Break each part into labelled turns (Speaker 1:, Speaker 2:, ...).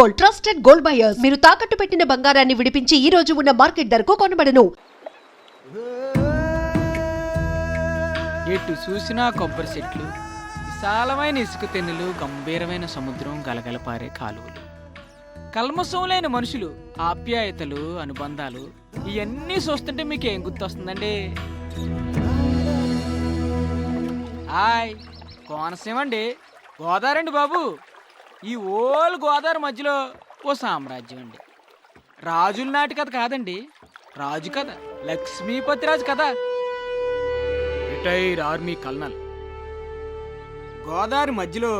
Speaker 1: Gold, trusted gold buyers. మీరు తాకట్టు పెట్టిన బంగారాన్ని విడిపించి ఈ రోజు ఉన్న మార్కెట్ ధరకు కొనబడను.
Speaker 2: ఎటు చూసినా కొబ్బరి చెట్లు, విశాలమైన ఇసుక తెన్నులు, గంభీరమైన సముద్రం, గలగలపారే కాలువలు, కల్మషం లేని మనుషులు, ఆప్యాయతలు, అనుబంధాలు, ఇవన్నీ చూస్తుంటే మీకు ఏం గుర్తొస్తుందండి? హాయ్, కోనసీమ అండి, గోదావరి అండి బాబు. ఈ ఓల్ గోదావరి మధ్యలో ఓ సామ్రాజ్యం అండి. రాజుల నాటి కథ కాదండి, రాజు కథ, లక్ష్మీపతి రాజు కథ. Retire army colonel. గోదావరి మధ్యలో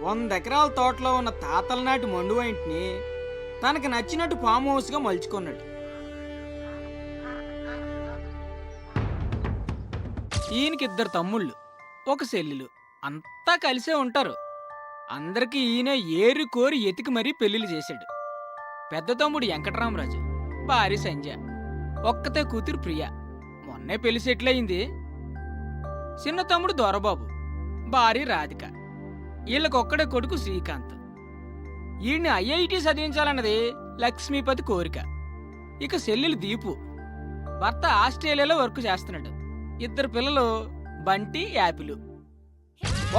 Speaker 2: 100 ఎకరాల తోటలో ఉన్న తాతల నాటి మండు ఇంటిని తనకి నచ్చినట్టు ఫామ్ హౌస్గా మలుచుకున్నాడు. ఈయనకి 2 తమ్ముళ్ళు, 1 చెల్లెలు, అంతా కలిసే ఉంటారు. అందరికీ ఈయన ఏరి కోరి ఎతికి మరీ పెళ్లిళ్ళు చేశాడు. పెద్ద తమ్ముడు వెంకటరామరాజు, భార్య సంధ్య, ఒక్కతే కూతురు ప్రియ, మొన్నే పెళ్లి సెటిల్ అయింది. చిన్న తమ్ముడు దొరబాబు, భార్య రాధిక, వీళ్ళకొక్కడే కొడుకు శ్రీకాంత్. ఈయన్ని ఐఐటి చదివించాలన్నది లక్ష్మీపతి కోరిక. ఇక చెల్లెలు దీపు, భర్త ఆస్ట్రేలియాలో వర్క్ చేస్తున్నాడు. 2 పిల్లలు బంటి, యాపిలు.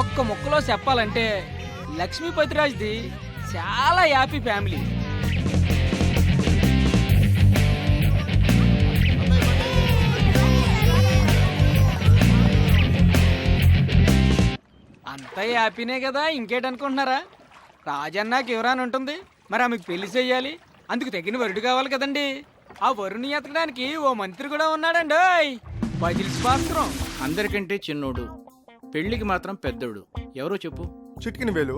Speaker 2: ఒక్క ముక్కలో చెప్పాలంటే లక్ష్మీపతిరాజ్ది చాలా హ్యాపీ ఫ్యామిలీ. అంతా హ్యాపీనే కదా, ఇంకేటనుకుంటున్నారా? రాజన్నాకి ఎవరాని ఉంటుంది, మరి ఆమెకు పెళ్లి చెయ్యాలి, అందుకు తగిన వరుడు కావాలి కదండి. ఆ వరుణ్ణి ఎతకడానికి ఓ మంత్రి కూడా ఉన్నాడండి. బజిల్స్ పాత్రం.
Speaker 3: అందరికంటే చిన్నోడు, పెళ్లికి మాత్రం పెద్దోడు. ఎవరో చెప్పు.
Speaker 4: చిట్కిన వేలు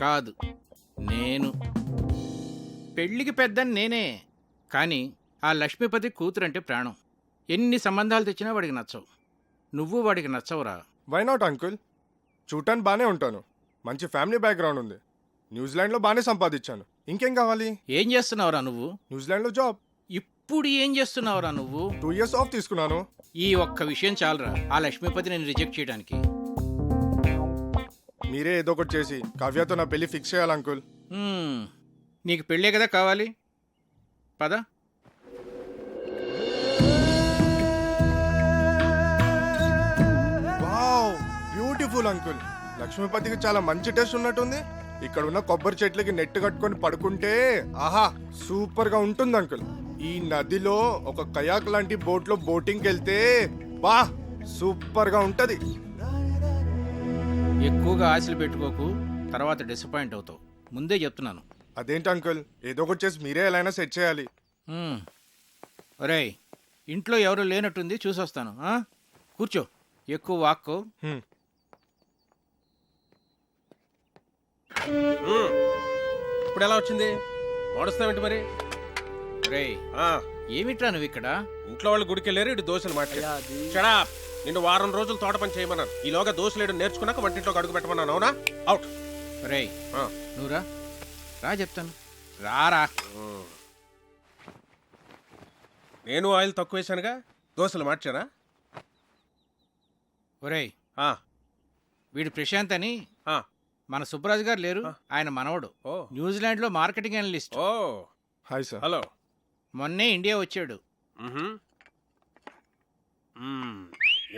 Speaker 3: కాదు, నేను. పెళ్లికి పెద్దని నేనే, కానీ ఆ లక్ష్మీపతి కూతురంటే ప్రాణం. ఎన్ని సంబంధాలు తెచ్చినా వాడికి నచ్చవు. నువ్వు వాడికి నచ్చవురా.
Speaker 4: Why not uncle? చూడటానికి బాగానే ఉంటాను, మంచి ఫ్యామిలీ బ్యాక్గ్రౌండ్ ఉంది, న్యూజిలాండ్లో బాగానే సంపాదించాను. ఇంకేం కావాలి?
Speaker 3: ఏం చేస్తున్నావురా నువ్వు?
Speaker 4: న్యూజిలాండ్లో జాబ్.
Speaker 3: ఇప్పుడు ఏం చేస్తున్నావురా నువ్వు?
Speaker 4: 2 years ఆఫ్ తీసుకున్నాను.
Speaker 3: ఈ ఒక్క విషయం చాలరా ఆ లక్ష్మీపతి నేను రిజెక్ట్ చేయడానికి.
Speaker 4: మీరే ఏదో ఒకటి చేసి కావ్యతో నా పెళ్లి ఫిక్స్ చేయాలి అంకుల్.
Speaker 3: నీకు పెళ్ళే కదా కావాలి, పద.
Speaker 4: Wow, beautiful uncle. లక్ష్మీపతికి చాలా మంచి టేస్ట్ ఉన్నట్టుంది. ఇక్కడ ఉన్న కొబ్బరి చెట్లకి నెట్ కట్టుకొని పడుకుంటే ఆహా సూపర్ గా ఉంటుంది అంకుల్. ఈ నదిలో ఒక కయాక్ లాంటి బోట్ లో బోటింగ్కి వెళ్తే బా సూపర్ గా ఉంటది.
Speaker 3: ఎక్కువగా ఆశలు పెట్టుకోకు, తర్వాత డిసప్పాయింట్ అవుతావు, ముందే చెప్తున్నాను.
Speaker 4: అదేంటి అంకుల్, ఏదో ఒకటి చేసి మీరే ఎలా అయినా సెట్ చేయాలి.
Speaker 3: ఒరేయ్, ఇంట్లో ఎవరు లేనట్టుంది, చూసొస్తాను. కూర్చో, ఎక్కువ వాక్కో.
Speaker 5: ఇప్పుడు ఎలా వచ్చింది? వాడుస్తావేంటి మరి?
Speaker 3: రేయ్, ఏమిట్రా నువ్వు ఇక్కడ?
Speaker 5: ఇంట్లో వాళ్ళు గుడికి వెళ్ళారు, ఇటు దోశలు మాట్లాడా. నిన్ను వారం రోజులు తోట పని చేయమన్నాను. ఈలోగా దోశలేడు నేర్చుకున్నాక వంటింట్లోకి అడుగు పెట్టమన్నాను. అవునా? అవుట్.
Speaker 3: రేయ్, నువ్వురా, రా చెప్తాను, రారా.
Speaker 5: నేను ఆయిల్ తక్కువ వేసానుగా, దోశలు మార్చానా?
Speaker 3: ఒరేయ్, వీడు ప్రశాంత్ అని మన సుబ్బరాజు గారు లేరు, ఆయన మనవడు. న్యూజిలాండ్ లో marketing analyst.
Speaker 4: Hi sir.
Speaker 5: Hello.
Speaker 3: మొన్నే ఇండియా వచ్చాడు.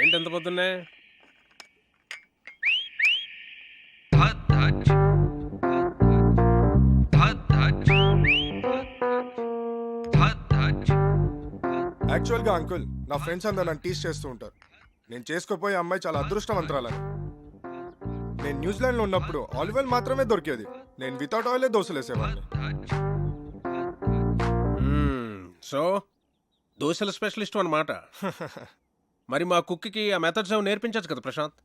Speaker 5: ఏంటి ఎంత పొద్దున్నే?
Speaker 4: యాక్చువల్గా అంకుల్, నా ఫ్రెండ్స్ అందరూ నన్ను టీస్ చేస్తూ ఉంటారు. నేను చేసుకోపోయే అమ్మాయి చాలా అదృష్టవంతురాలని. నేను న్యూజిలాండ్లో ఉన్నప్పుడు ఆలివ్ ఆయిల్ మాత్రమే దొరికేది. నేను వితౌట్ ఆయిలే దోశలు వేసేవాడిని.
Speaker 5: సో దోశల స్పెషలిస్ట్ అన్నమాట. మరి మా కుక్కి ఆ మెథడ్స్ ఏమో నేర్పించచ్చు కదా ప్రశాంత్?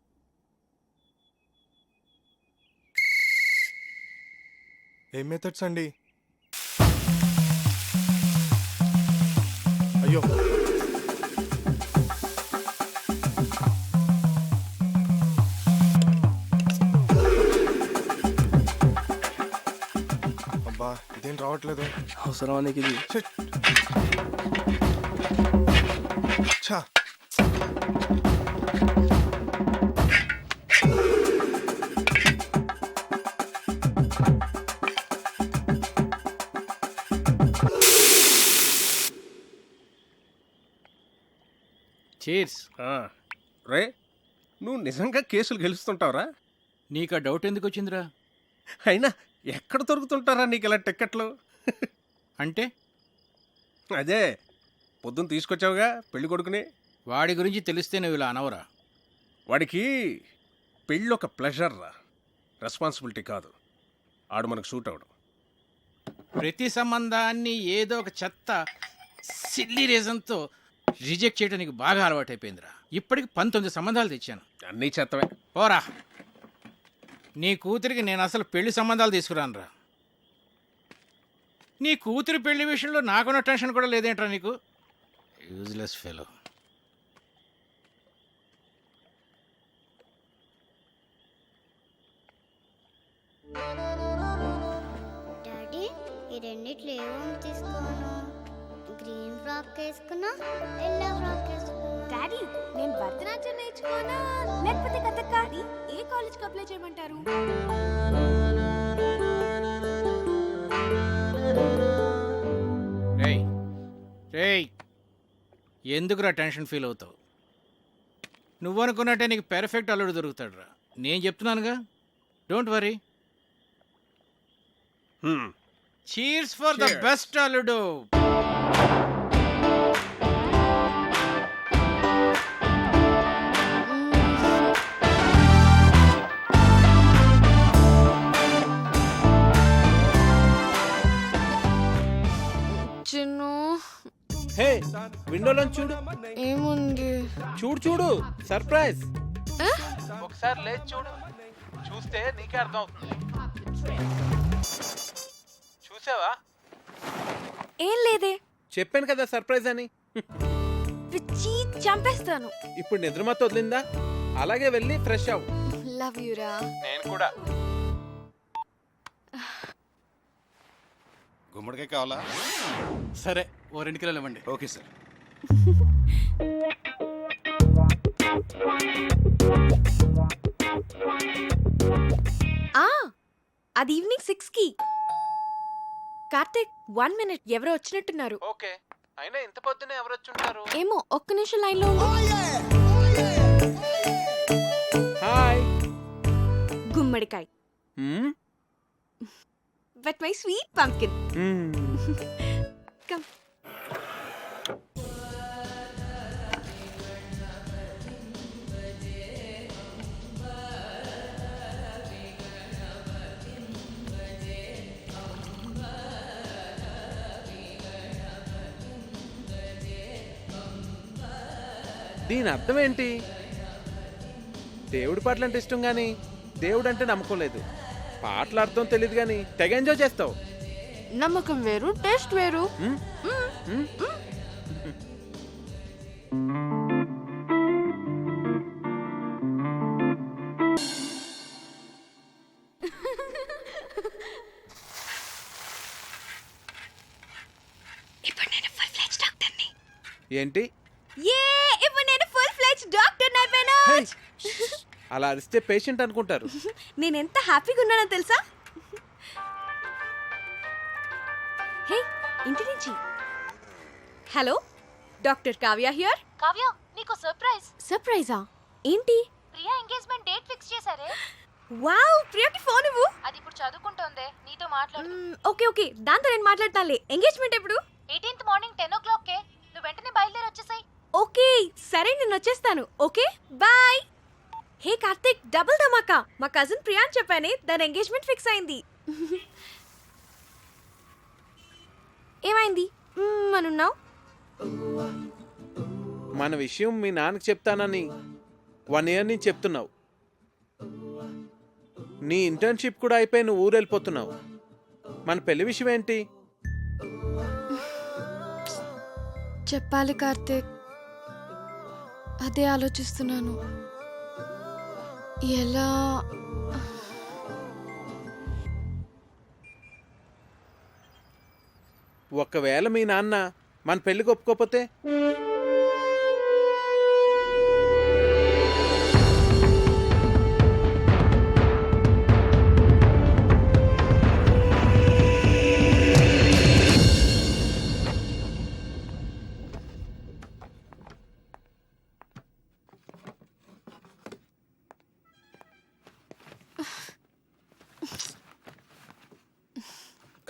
Speaker 4: ఏం మెథడ్స్ అండి? అయ్యో, అబ్బా ఇదేం రావట్లేదు.
Speaker 6: అవసరమా నీకు ఇది?
Speaker 4: ఛా,
Speaker 3: చీర్స్.
Speaker 5: రే, నువ్వు నిజంగా కేసులు గెలుస్తుంటావురా?
Speaker 3: నీకు ఆ డౌట్ ఎందుకు వచ్చిందిరా?
Speaker 5: అయినా ఎక్కడ దొరుకుతుంటారా నీకు ఇలా టిక్కెట్లు?
Speaker 3: అంటే
Speaker 5: అదే పొద్దున్న తీసుకొచ్చావుగా పెళ్లి కొడుకుని.
Speaker 3: వాడి గురించి తెలిస్తే నువ్వు ఇలా అనవరా?
Speaker 5: వాడికి పెళ్ళి ఒక ప్లెజర్ రా, రెస్పాన్సిబిలిటీ కాదు. ఆడు మనకు సూట్ అవడు.
Speaker 3: ప్రతి సంబంధాన్ని ఏదో ఒక చెత్త సిల్లీ రీజన్తో రిజెక్ట్ చేయడం నీకు బాగా అలవాటైపోయిందిరా. ఇప్పటికి 19 సంబంధాలు తెచ్చాను.
Speaker 5: అన్నీ చెత్తవే.
Speaker 3: పోరా, నీ కూతురికి నేను అసలు పెళ్లి సంబంధాలు తీసుకురానురా. నీ కూతురి పెళ్లి విషయంలో నాకున్న టెన్షన్ కూడా లేదేంట్రా నీకు? Useless fellow.
Speaker 6: డాడీ ఈ రెండిట్లో ఏమేమి తీసుకోను? గ్రీన్ ఫ్రాక్ వేసుకున్నా, ఎల్లో ఫ్రాక్ వేసుకున్నా.
Speaker 7: డాడీ నేను భరతనాట్యం నేర్చుకోనా లేకపోతే కథక్? ఏ కాలేజ్కి అప్లై చేయమంటారు?
Speaker 3: రేయ్ రేయ్, ఎందుకురా టెన్షన్ ఫీల్ అవుతావు? నువ్వు అనుకున్నట్టే నీకు పెర్ఫెక్ట్ అల్లుడు దొరుకుతాడురా. నేను చెప్తున్నానుగా, don't worry. Cheers for the
Speaker 5: Cheers.
Speaker 3: Best అల్లుడు.
Speaker 7: చిన్ను
Speaker 8: హే, విండోలో చూడు.
Speaker 7: ఏముంది?
Speaker 8: చూడు చూడు, సర్ప్రైజ్. ఒకసారి లేచి చూడు, చూస్తే నీకే అర్థం అవుతుంది. చూసావా?
Speaker 7: ఏం లేదే.
Speaker 8: చెప్పాను కదా సర్ప్రైజ్ అని.
Speaker 7: పిచ్చి చంపేస్తాను.
Speaker 8: ఇప్పుడు నిద్రమత్తు వదిలిందా? అలాగే వెళ్ళి ఫ్రెష్ అవ్వు.
Speaker 7: లవ్ యూరా.
Speaker 8: నేను కూడా.
Speaker 9: గుమ్మడికాయ కావాలా?
Speaker 3: సరే, ఓ 2 కిలోలు ఇవ్వండి.
Speaker 9: Okay sir.
Speaker 7: అది ఈవినింగ్ 6కి. కార్తిక్ 1 minute, ఎవరో వచ్చినట్టున్నారు.
Speaker 8: ఓకే, అయినా ఇంత పొద్దునే ఎవరు వచ్చి ఉంటారు?
Speaker 7: ఏమో, ఒక్క నిమిషం లైన్ లో ఉండు.
Speaker 8: హాయ్.
Speaker 7: గుమ్మడికాయ్. But my sweet pumpkin. Come.
Speaker 8: దీని అర్థం ఏంటి? దేవుడి పాటలు అంటే ఇష్టం కానీ దేవుడు అంటే నమ్మకం లేదు. పాటల అర్థం తెలియదు కానీ తెగ ఎంజాయ్ చేస్తావు.
Speaker 7: నమ్మకం వేరు, టేస్ట్ వేరు. ఇప్పుడు నేను ఫుల్ ఫ్లెడ్జ్ డాక్టర్ని.
Speaker 8: ఏంటి?
Speaker 7: ఇప్పుడు నేను ఫుల్ ఫ్లెడ్జ్ డాక్టర్ అయిపోయాను.
Speaker 8: హే, అలా అరిస్తే పేషెంట్ అనుకుంటారు.
Speaker 7: నేను ఎంత హ్యాపీగా ఉన్నానో తెలుసా? హే, ఇంటి నుంచి. Hello, doctor Kavya here.
Speaker 10: Kavya, నీకు సర్ప్రైజ్.
Speaker 7: సర్ప్రైజా? ఏంటి?
Speaker 10: ప్రియా ఎంగేజ్మెంట్ డేట్ ఫిక్స్ చేశారే.
Speaker 7: వావ్, ప్రియకి ఫోన్ ఇవ్వు.
Speaker 10: అది ఇప్పుడు చదువుకుంటోందే, నీతో మాట్లాడు.
Speaker 7: ఓకే ఓకే, దాంతో నేను మాట్లాడతానులే. ఎంగేజ్మెంట్ ఎప్పుడు?
Speaker 10: 18th మార్నింగ్ 10 o'clock కే. నువ్వు వెంటనే బయలుదేరి వచ్చేసాయి.
Speaker 7: ఓకే సరే, నేను వచ్చేస్తాను. Okay bye. Hey Karthik, double ధమాకా. మా కజిన్ ప్రియాన్ చెప్పానే, దాని ఎంగేజ్మెంట్ ఫిక్స్ అయింది. ఏమైంది అనున్నావు?
Speaker 8: మన విషయం మీ నాన్నకి చెప్తానని 1 year నుంచి చెప్తున్నావు. నీ ఇంటర్న్షిప్ కూడా అయిపోయి నువ్వు ఊరు వెళ్ళిపోతున్నావు. మన పెళ్లి విషయం ఏంటి?
Speaker 7: చెప్పాలి కార్తిక్, అదే ఆలోచిస్తున్నాను. ఎలా?
Speaker 8: ఒకవేళ మీ నాన్న మన పెళ్లికి ఒప్పుకోకపోతే?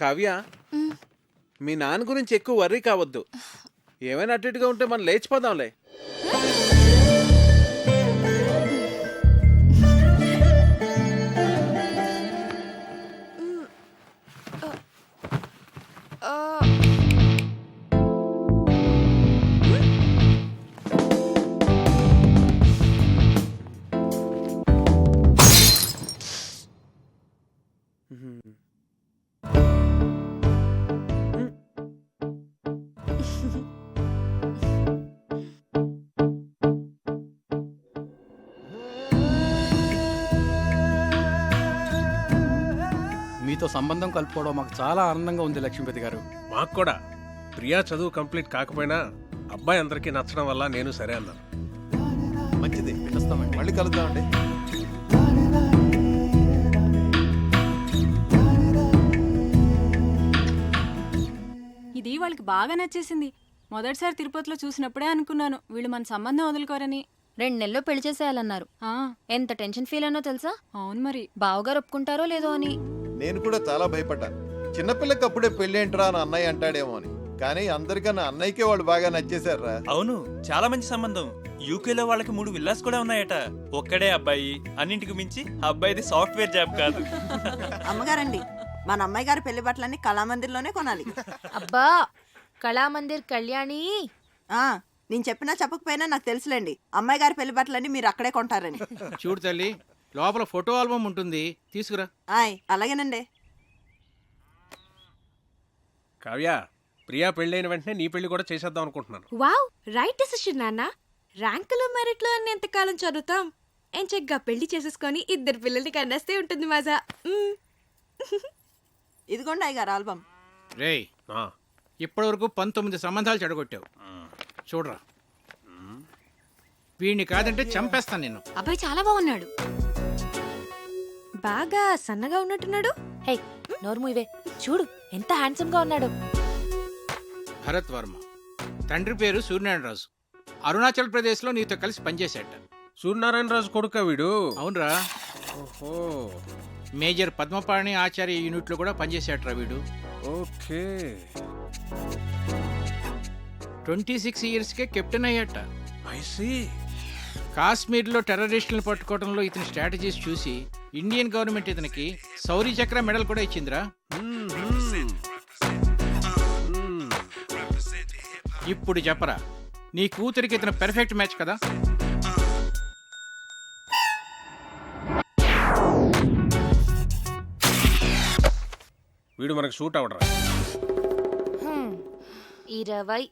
Speaker 8: కావ్య మీ నాన్న గురించి ఎక్కువ వర్రీ కావద్దు. ఏమైనా అటు ఇటుగా ఉంటే మనం లేచిపోదాంలే.
Speaker 9: మీతో సంబంధం కలుపుకోవడం మాకు చాలా ఆనందంగా ఉంది లక్ష్మీపతి గారు.
Speaker 5: మాకు కూడా ప్రియా చదువు కంప్లీట్ కాకపోయినా అబ్బాయి అందరికీ నచ్చడం వల్ల నేను సరే అన్నాను.
Speaker 9: మంచిది, పిలుస్తామండి.
Speaker 11: మళ్ళీ కలుద్దామండి.
Speaker 7: ఇది వాళ్ళకి బాగా నచ్చేసింది. మొదటిసారి తిరుపతిలో చూసినప్పుడే అనుకున్నాను వీళ్ళు మన సంబంధం వదులుకోరని.
Speaker 10: 2 నెలల్లో పెళ్లి చేసేయాలన్నారు. ఎంత టెన్షన్ ఫీల్ అయినో తెలుసా?
Speaker 7: అవును మరి.
Speaker 10: బావగారు ఒప్పుకుంటారో లేదో అని.
Speaker 11: నేను కూడా చాలా భయపడ్డాను. చిన్నపిల్లకి అప్పుడే పెళ్ళేంట్రా అని అన్నయ్య అంటాడేమో అని. కానీ అందరికన్నా అన్నయ్యకే వాళ్ళు బాగా నచ్చేశారా.
Speaker 12: అవును, చాలా మంచి సంబంధం. యూకేలో వాళ్ళకి 3 విల్లాస్ కూడా ఉన్నాయట. ఒక్కడే అబ్బాయి, అన్నింటికి మించి అబ్బాయిది సాఫ్ట్వేర్ జాబ్ కాదు.
Speaker 13: అమ్మగారండి, మన అమ్మాయి గారి పెళ్లి బట్టలన్నీ కళామందిర్లోనే కొనాలి.
Speaker 10: అబ్బా, కళామందిర్ కళ్యాణి.
Speaker 13: నేను చెప్పినా చెప్పకపోయినా నాకు తెలుసులేండి, అమ్మాయి గారి పెళ్లి బట్టలన్నీ మీరు అక్కడే కొంటారని.
Speaker 3: చూడు తల్లి, లోపల ఫోటో ఆల్బమ్ ఉంటుంది, తీసుకురా.
Speaker 13: అలాగేనండి.
Speaker 5: కావ్య, ప్రియా పెళ్ళైన వెంటనే నీ పెళ్లి కూడా చేసేద్దాం అనుకుంటున్నాను.
Speaker 7: వావ్, రైట్ డెసిషన్ నాన్న. ర్యాంకులు మెరిట్లు అన్ని ఎంతకాలం చదువుతాం? ఎంచగ్గా పెళ్లి చేసేసుకొని 2 పిల్లల్ని కన్నేస్తే ఉంటుంది మజా.
Speaker 13: ఇదిగోండి అయ్యగారు ఆల్బమ్.
Speaker 3: రేయ్, ఇప్పటి వరకు 19 సంబంధాలు చెడగొట్టావు. చూడరా, వీడిని కాదంటే చంపేస్తాను నిన్ను.
Speaker 10: అబ్బాయి చాలా బాగున్నాడు.
Speaker 7: బాగా సన్నగా ఉన్నట్టున్నాడు.
Speaker 10: హే, నోర్ము ఇవే. చూడు ఎంత హ్యాండ్సమ్ గా ఉన్నాడు.
Speaker 3: భరత్ వర్మ, తండ్రి పేరు సూర్యనారాయణరాజు. అరుణాచల్ ప్రదేశ్ లో నీతో కలిసి పనిచేశాట.
Speaker 5: సూర్యనారాయణరాజు కొడుక వీడు?
Speaker 3: అవునరా.
Speaker 5: ఓహో,
Speaker 3: మేజర్ పద్మపాణి ఆచార్య యూనిట్ లో కూడా పనిచేశాట్రా వీడు.
Speaker 5: ఓకే.
Speaker 3: 26 years కే కెప్టెన్ అయ్యాట.
Speaker 5: I see.
Speaker 3: కాశ్మీర్లో టెర్రరిస్టులను పట్టుకోవడంలో ఇతని స్ట్రాటజీస్ చూసి ఇండియన్ గవర్నమెంట్ ఇతనికి శౌర్య చక్ర మెడల్ కూడా ఇచ్చిందిరా. ఇప్పుడు చెప్పరా, నీ కూతురికి ఇతను పెర్ఫెక్ట్ మ్యాచ్ కదా?
Speaker 5: వీడు మనకు షూట్ అవడరా.
Speaker 10: 20.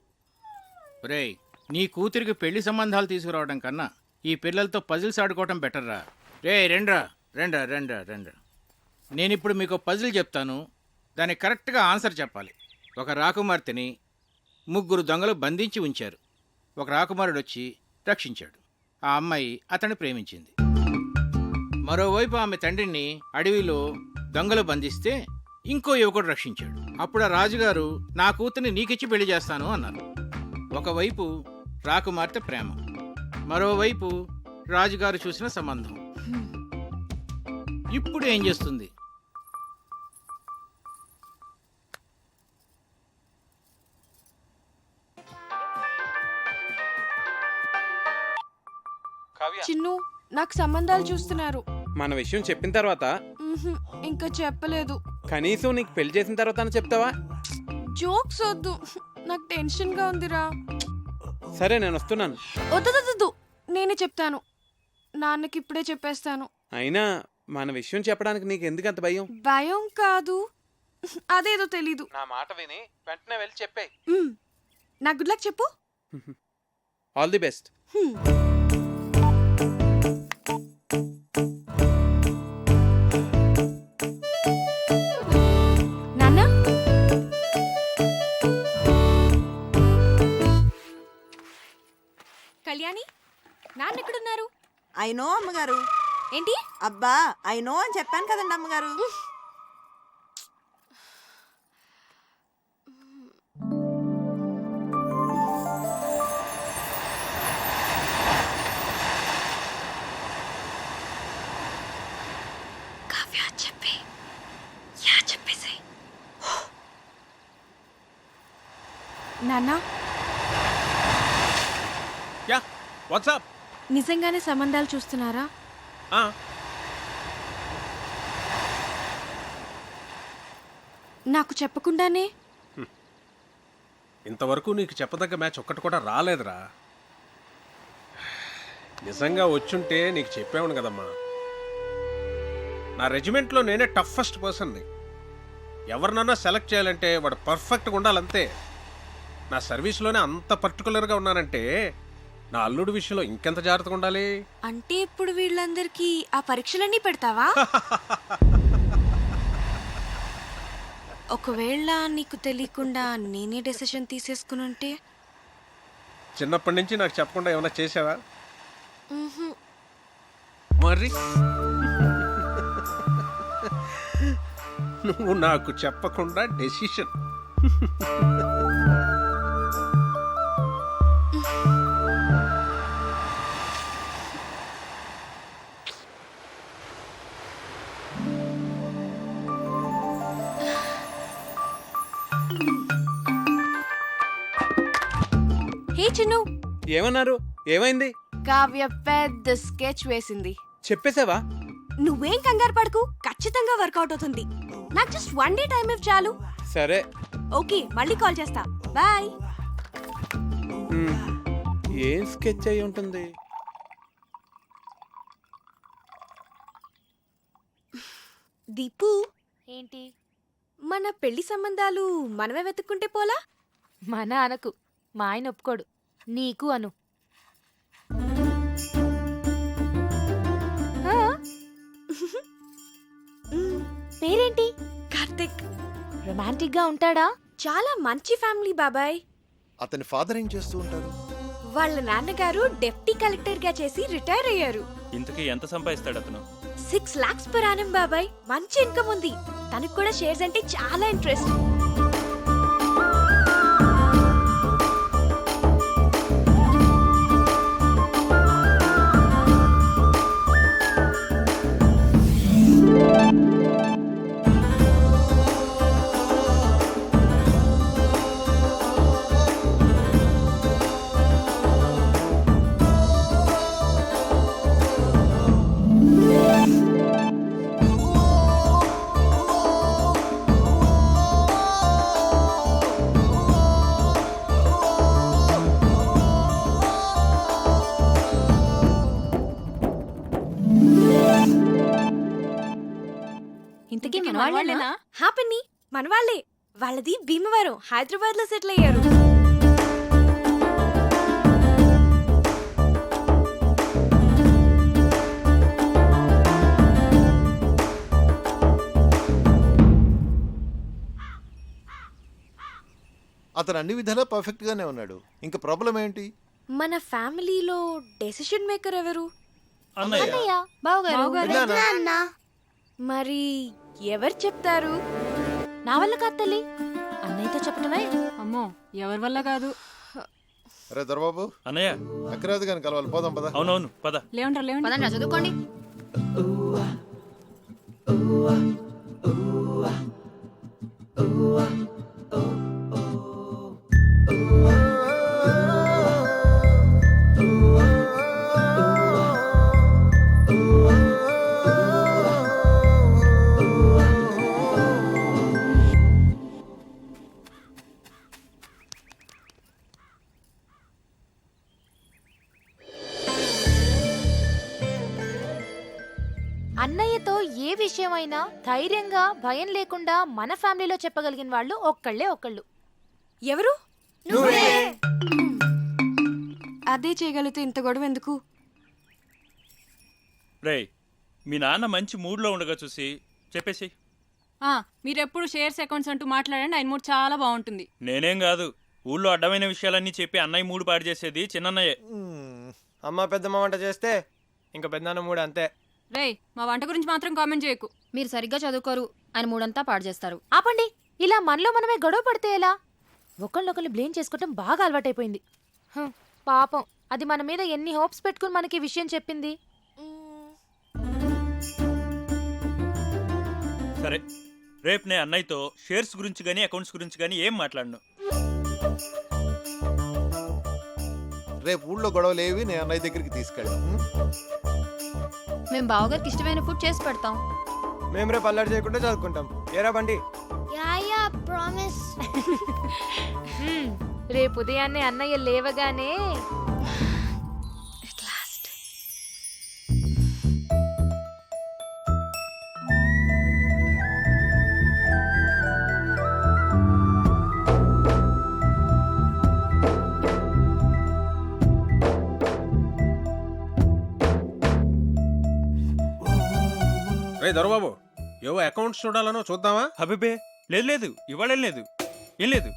Speaker 3: రేయ్, నీ కూతురికి పెళ్లి సంబంధాలు తీసుకురావడం కన్నా ఈ పిల్లలతో పజిల్స్ ఆడుకోవటం బెటర్ రా. రే రెండ్రా రెండ్రా రెండ్రా రెండ్రా. నేనిప్పుడు మీకు పజిల్ చెప్తాను, దానికి కరెక్ట్గా ఆన్సర్ చెప్పాలి. ఒక రాకుమార్తెని 3 దొంగలు బంధించి ఉంచారు. ఒక రాకుమారుడు వచ్చి రక్షించాడు. ఆ అమ్మాయి అతన్ని ప్రేమించింది. మరోవైపు ఆమె తండ్రిని అడవిలో దొంగలు బంధిస్తే ఇంకో యువకుడు రక్షించాడు. అప్పుడు ఆ రాజుగారు నా కూతుర్ని నీకిచ్చి పెళ్లి చేస్తాను అన్నారు. ఒకవైపు రాకుమార్తె ప్రేమ, మరోవైపు రాజుగారు చూసిన సంబంధం. ఇప్పుడు ఏం చేస్తుంది?
Speaker 7: చిన్ను, నాకు సంబంధాలు చూస్తున్నారు.
Speaker 8: మన విషయం చెప్పిన తర్వాత
Speaker 7: ఇంకా చెప్పలేదు.
Speaker 8: కనీసం నీకు పెళ్లి చేసిన తర్వాత చెప్తావా?
Speaker 7: జోక్స్ వద్దు, నాకు టెన్షన్ గా ఉందిరా.
Speaker 8: సరే, నేను వస్తున్నాను.
Speaker 7: వద్దు, నేనే చెప్తాను. నాన్నకి ఇప్పుడే చెప్పేస్తాను.
Speaker 8: అయినా మన విషయం చెప్పడానికి నీకు ఎందుకు అంత భయం?
Speaker 7: భయం కాదు, అదేదో తెలీదు.
Speaker 8: నా మాట విని వెంటనే వెళ్ళి చెప్పే.
Speaker 7: నా గుడ్ లక్ చెప్పు.
Speaker 8: All the best.
Speaker 7: నాన్న, కళ్యాణి, నాన్న ఎక్కడున్నారు?
Speaker 13: ఐ నో అమ్మగారు.
Speaker 7: ఏంటి?
Speaker 13: అబ్బా, ఐ నో అని చెప్పాను కదండి అమ్మగారు.
Speaker 7: కావ్య చెప్పేసి నాన్న
Speaker 5: యా వాట్సాప్
Speaker 7: నిజంగానే సంబంధాలు చూస్తున్నారా? నాకు చెప్పకుండానే?
Speaker 5: ఇంతవరకు నీకు చెప్పదగ్గ మ్యాచ్ ఒక్కటి కూడా రాలేదురా. నిజంగా వచ్చుంటే నీకు చెప్పావును కదమ్మా. నా రెజిమెంట్లో నేనే టఫెస్ట్ పర్సన్ని. ఎవరినన్నా సెలెక్ట్ చేయాలంటే వాడు పర్ఫెక్ట్గా ఉండాలంతే. నా సర్వీస్లోనే అంత పర్టికులర్గా ఉన్నానంటే నా అల్లుడి విషయంలో ఇంకెంత జాగ్రత్తగా ఉండాలి.
Speaker 7: అంటే ఇప్పుడు వీళ్ళందరికీ ఆ పరీక్షలన్నీ పెడతావా? ఒకవేళ నీకు తెలియకుండా నేనే డెసిషన్ తీసేసుకుని ఉంటే?
Speaker 5: చిన్నప్పటి నుంచి నాకు చెప్పకుండా ఏమైనా చేసావా? మరి నువ్వు నాకు చెప్పకుండా డెసిషన్.
Speaker 7: హే చిన్ను,
Speaker 8: ఏమన్నారు? ఏమైంది?
Speaker 7: కావ్య పెద్ద స్కెచ్ వేసింది.
Speaker 8: చెప్పేసావా?
Speaker 7: నువ్వేం కంగారు పడకు, ఖచ్చితంగా వర్కౌట్ అవుతుంది. నాకు జస్ట్ 1 డే టైం ఇవ్వు చాలు.
Speaker 8: సరే.
Speaker 7: ఓకే, మళ్ళీ కాల్ చేస్తా. బాయ్.
Speaker 8: ఏం స్కెచ్ అయి ఉంటుంది?
Speaker 7: దీపు,
Speaker 10: ఏంటి?
Speaker 7: మన పెళ్లి సంబంధాలు మనమే వెతుక్కుంటే పోలా?
Speaker 10: మన అనకు, మా ఆయన ఒప్పుకోడు. నీకు అను. పేరేంటి?
Speaker 7: కార్తిక్.
Speaker 10: రొమాంటిక్ గా ఉంటాడా?
Speaker 7: చాలా మంచి ఫ్యామిలీ బాబాయ్.
Speaker 11: అతని ఫాదర్ ఏం చేస్తూ ఉంటారు?
Speaker 7: వాళ్ళ నాన్నగారు డెప్యూటీ కలెక్టర్ గా చేసి రిటైర్ అయ్యారు.
Speaker 12: ఇంతకీ ఎంత సంపాదిస్తాడు అతను?
Speaker 7: 6 lakhs per annum బాబాయ్. మంచి ఇన్కమ్ ఉంది. తనకు కూడా షేర్స్ అంటే చాలా ఇంట్రెస్ట్.
Speaker 10: ఇంతకీ మనవాళ్ళేనా?
Speaker 7: హ్యాపీని మనవాళ్లే. వాళ్ళది భీమవరం, హైదరాబాద్ లో సెటిల్ అయ్యారు.
Speaker 11: అతను అన్ని విధాలా పర్ఫెక్ట్ గానే ఉన్నాడు. ఇంకా ప్రాబ్లం ఏంటి?
Speaker 7: మన ఫ్యామిలీలో డెసిషన్ మేకర్ ఎవరు?
Speaker 10: అన్నయ్య, బావగారు.
Speaker 7: మరి ఎవరు చెప్తారు?
Speaker 10: నా వల్ల కాదు తల్లి, అన్నయ్యతో చెప్పటమే.
Speaker 14: అమ్మో, ఎవరి వల్ల కాదు.
Speaker 11: అరే దొరబాబు,
Speaker 12: అన్నయ్య
Speaker 11: అక్కరాదు కానీ కలవాలి. పోదాం పద.
Speaker 12: అవునవును పద.
Speaker 14: లేవండి, చదువుకోండి.
Speaker 10: అన్నయ్యతో ఏ విషయమైనా ధైర్యంగా భయం లేకుండా మన ఫ్యామిలీలో చెప్పగలిగిన వాళ్ళు ఒక్కళ్ళు.
Speaker 7: ఎవరు? అదే చేయగలిగితే ఇంత గొడవ ఎందుకు?
Speaker 12: రేయ్, మీ నాన్న మంచి మూడ్లో ఉండగా చూసి చెప్పేసి.
Speaker 14: మీరెప్పుడు షేర్స్ అకౌంట్స్ అంటూ మాట్లాడండి, ఆయన మూడు చాలా బాగుంటుంది.
Speaker 12: నేనేం కాదు, ఊళ్ళో అడ్డమైన విషయాలన్నీ చెప్పి అన్నయ్య మూడు పాడు చేసేది చిన్నన్నయ్యే.
Speaker 8: అమ్మ పెద్దమ్మ వంట చేస్తే ఇంకా పెద్దనాన్న మూడు అంతే.
Speaker 14: రేయ్, మా వంట గురించి మాత్రం కామెంట్ చేయకు.
Speaker 10: మీరు సరిగ్గా చదువుకోరు, ఆయన మూడంతా పాడు చేస్తారు. ఆపండి, ఇలా మనలో మనమే గొడవ పడితే ఎలా? ఒకళ్ళొకళ్ళు బ్లేమ్ చేసుకోవటం బాగా అలవాటైపోయింది. పాపం, అది మన మీద ఎన్ని హోప్స్ పెట్టుకుని మనకి విషయం చెప్పింది.
Speaker 12: సరే, రేపు నేను అన్నయ్యతో షేర్స్ గురించి కానీ అకౌంట్స్ గురించి కానీ ఏం మాట్లాడను.
Speaker 11: రేపు ఊళ్ళో గొడవలేవి నేను అన్నయ్య దగ్గరికి తీసుకెళ్తాం.
Speaker 10: మేము బావగారికి ఇష్టమైన ఫుడ్ చేసి పెడతాం.
Speaker 8: మేము రేపు అల్లరి చేయకుండా చదువుకుంటాం. ఏరా బండి?
Speaker 6: Yeah promise.
Speaker 10: రేపు ఉదయాన్నే అన్నయ్య లేవగానే
Speaker 5: రే దొరబాబు, ఏవో అకౌంట్స్ చూడాలనో చూద్దామా?
Speaker 12: అబ్బే లేదు లేదు, ఇవాళ ఏం లేదు.